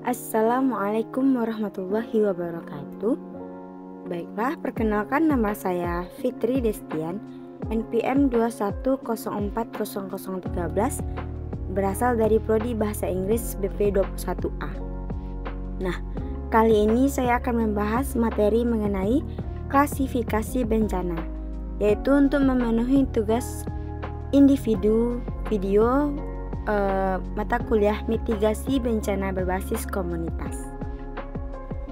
Assalamualaikum warahmatullahi wabarakatuh. Baiklah, perkenalkan nama saya Fitri Destian, NPM 21040013, berasal dari Prodi Bahasa Inggris BP21A. Nah, kali ini saya akan membahas materi mengenai klasifikasi bencana, yaitu untuk memenuhi tugas individu video mata kuliah mitigasi bencana berbasis komunitas.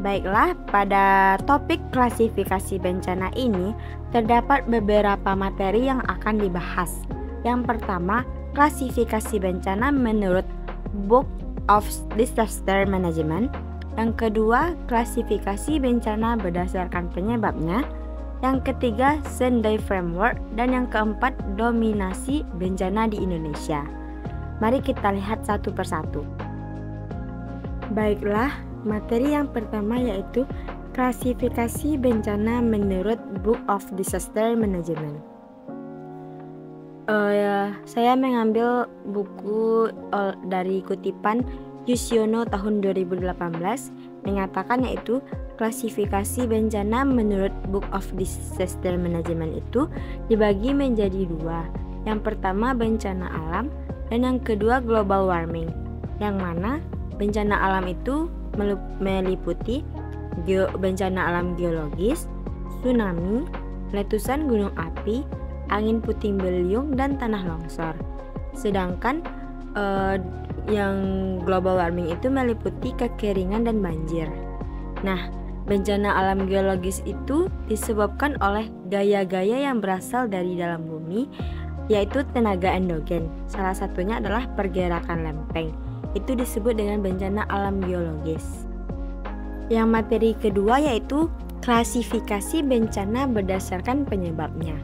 Baiklah, pada topik klasifikasi bencana ini terdapat beberapa materi yang akan dibahas. Yang pertama, klasifikasi bencana menurut Book of Disaster Management. Yang kedua, klasifikasi bencana berdasarkan penyebabnya. Yang ketiga, Sendai Framework. Dan yang keempat, dominasi bencana di Indonesia. Mari kita lihat satu persatu. Baiklah, materi yang pertama yaitu klasifikasi bencana menurut Book of Disaster Management. Saya mengambil buku dari kutipan Yusiono tahun 2018, mengatakan yaitu klasifikasi bencana menurut Book of Disaster Management itu dibagi menjadi dua. Yang pertama bencana alam, dan yang kedua global warming, yang mana bencana alam itu meliputi bencana alam geologis, tsunami, letusan gunung api, angin puting beliung, dan tanah longsor. Sedangkan yang global warming itu meliputi kekeringan dan banjir. Nah, bencana alam geologis itu disebabkan oleh gaya-gaya yang berasal dari dalam bumi, yaitu tenaga endogen. Salah satunya adalah pergerakan lempeng. Itu disebut dengan bencana alam geologis. Yang materi kedua yaitu klasifikasi bencana berdasarkan penyebabnya.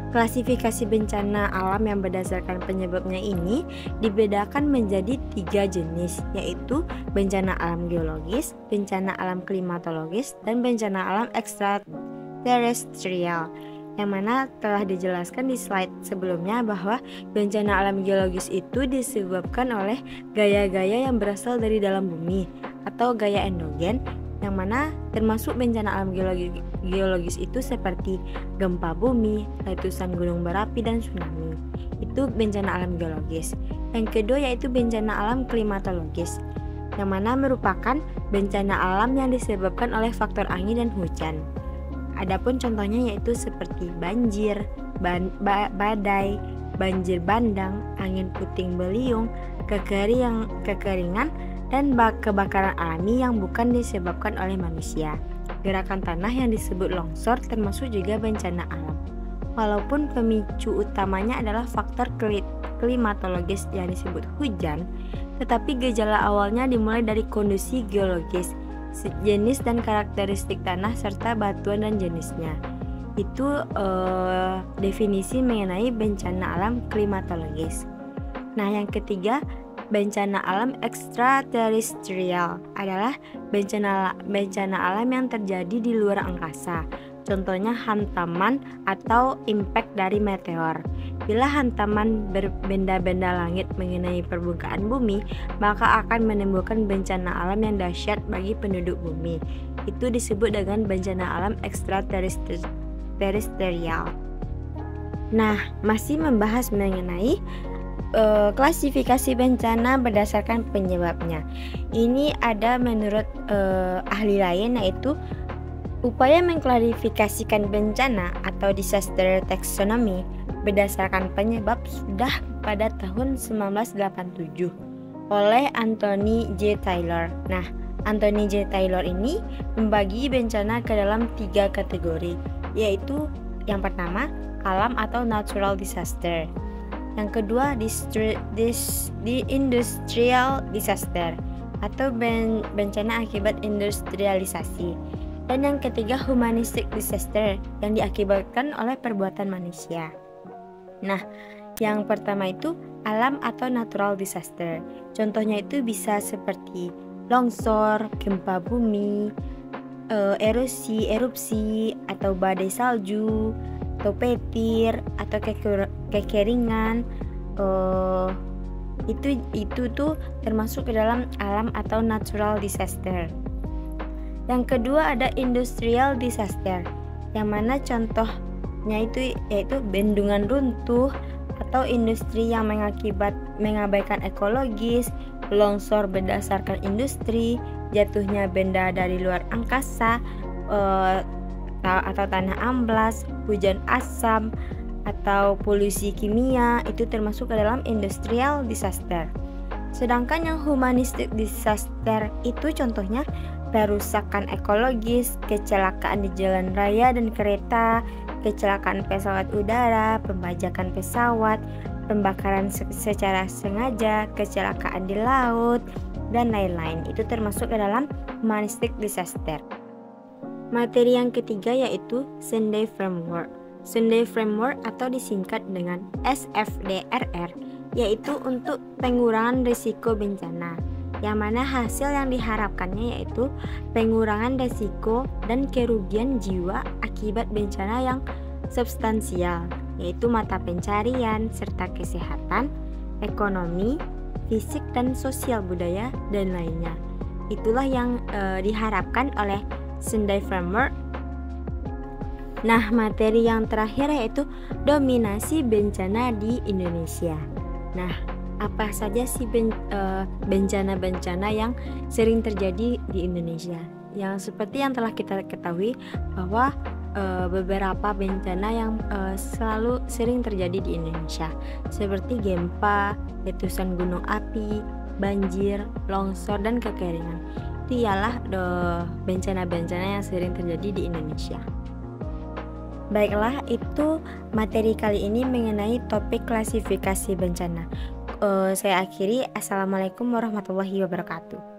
Klasifikasi bencana alam yang berdasarkan penyebabnya ini dibedakan menjadi 3 jenis, yaitu bencana alam geologis, bencana alam klimatologis, dan bencana alam ekstraterestrial, yang mana telah dijelaskan di slide sebelumnya bahwa bencana alam geologis itu disebabkan oleh gaya-gaya yang berasal dari dalam bumi atau gaya endogen, yang mana termasuk bencana alam geologis itu seperti gempa bumi, letusan gunung berapi, dan tsunami. Itu bencana alam geologis. Yang kedua yaitu bencana alam klimatologis, yang mana merupakan bencana alam yang disebabkan oleh faktor angin dan hujan. Adapun contohnya yaitu seperti banjir, badai, banjir bandang, angin puting beliung, kekeringan, dan kebakaran alami yang bukan disebabkan oleh manusia. Gerakan tanah yang disebut longsor termasuk juga bencana alam. Walaupun pemicu utamanya adalah faktor klimatologis yang disebut hujan, tetapi gejala awalnya dimulai dari kondisi geologis, jenis dan karakteristik tanah serta batuan dan jenisnya. Itu definisi mengenai bencana alam klimatologis. Nah, yang ketiga, bencana alam ekstraterestrial adalah bencana alam yang terjadi di luar angkasa. Contohnya hantaman atau impact dari meteor. Bila hantaman benda-benda langit mengenai permukaan bumi, maka akan menimbulkan bencana alam yang dahsyat bagi penduduk bumi. Itu disebut dengan bencana alam ekstraterestrial. Nah, masih membahas mengenai klasifikasi bencana berdasarkan penyebabnya. Ini ada menurut ahli lain, yaitu upaya mengklarifikasikan bencana atau disaster taxonomy berdasarkan penyebab sudah pada tahun 1987 oleh Anthony J. Taylor. Nah, Anthony J. Taylor ini membagi bencana ke dalam 3 kategori, yaitu yang pertama alam atau natural disaster, yang kedua industrial disaster atau bencana akibat industrialisasi, dan yang ketiga humanistic disaster yang diakibatkan oleh perbuatan manusia. Nah, yang pertama itu alam atau natural disaster. Contohnya itu bisa seperti longsor, gempa bumi, erupsi atau badai salju, atau petir, atau kekeringan, Itu tuh termasuk ke dalam alam atau natural disaster. Yang kedua ada industrial disaster, yang mana contohnya itu yaitu bendungan runtuh atau industri yang mengabaikan ekologis, longsor berdasarkan industri, jatuhnya benda dari luar angkasa, atau tanah amblas, hujan asam, atau polusi kimia, itu termasuk ke dalam industrial disaster. Sedangkan yang humanistic disaster itu contohnya perusakan ekologis, kecelakaan di jalan raya dan kereta, kecelakaan pesawat udara, pembajakan pesawat, pembakaran secara sengaja, kecelakaan di laut, dan lain-lain. Itu termasuk ke dalam humanistic disaster. Materi yang ketiga yaitu Sunday Framework. Sunday Framework atau disingkat dengan SFDRR, yaitu untuk pengurangan risiko bencana, yang mana hasil yang diharapkannya yaitu pengurangan risiko dan kerugian jiwa akibat bencana yang substansial, yaitu mata pencarian serta kesehatan, ekonomi, fisik dan sosial budaya dan lainnya. Itulah yang diharapkan oleh Sunday Framework. Nah, materi yang terakhir yaitu dominasi bencana di Indonesia. Nah, apa saja sih bencana-bencana yang sering terjadi di Indonesia? Yang seperti yang telah kita ketahui bahwa beberapa bencana yang selalu sering terjadi di Indonesia, seperti gempa, letusan gunung api, banjir, longsor, dan kekeringan. Itu ialah bencana-bencana yang sering terjadi di Indonesia. Baiklah, itu materi kali ini mengenai topik klasifikasi bencana. Saya akhiri. Assalamualaikum warahmatullahi wabarakatuh.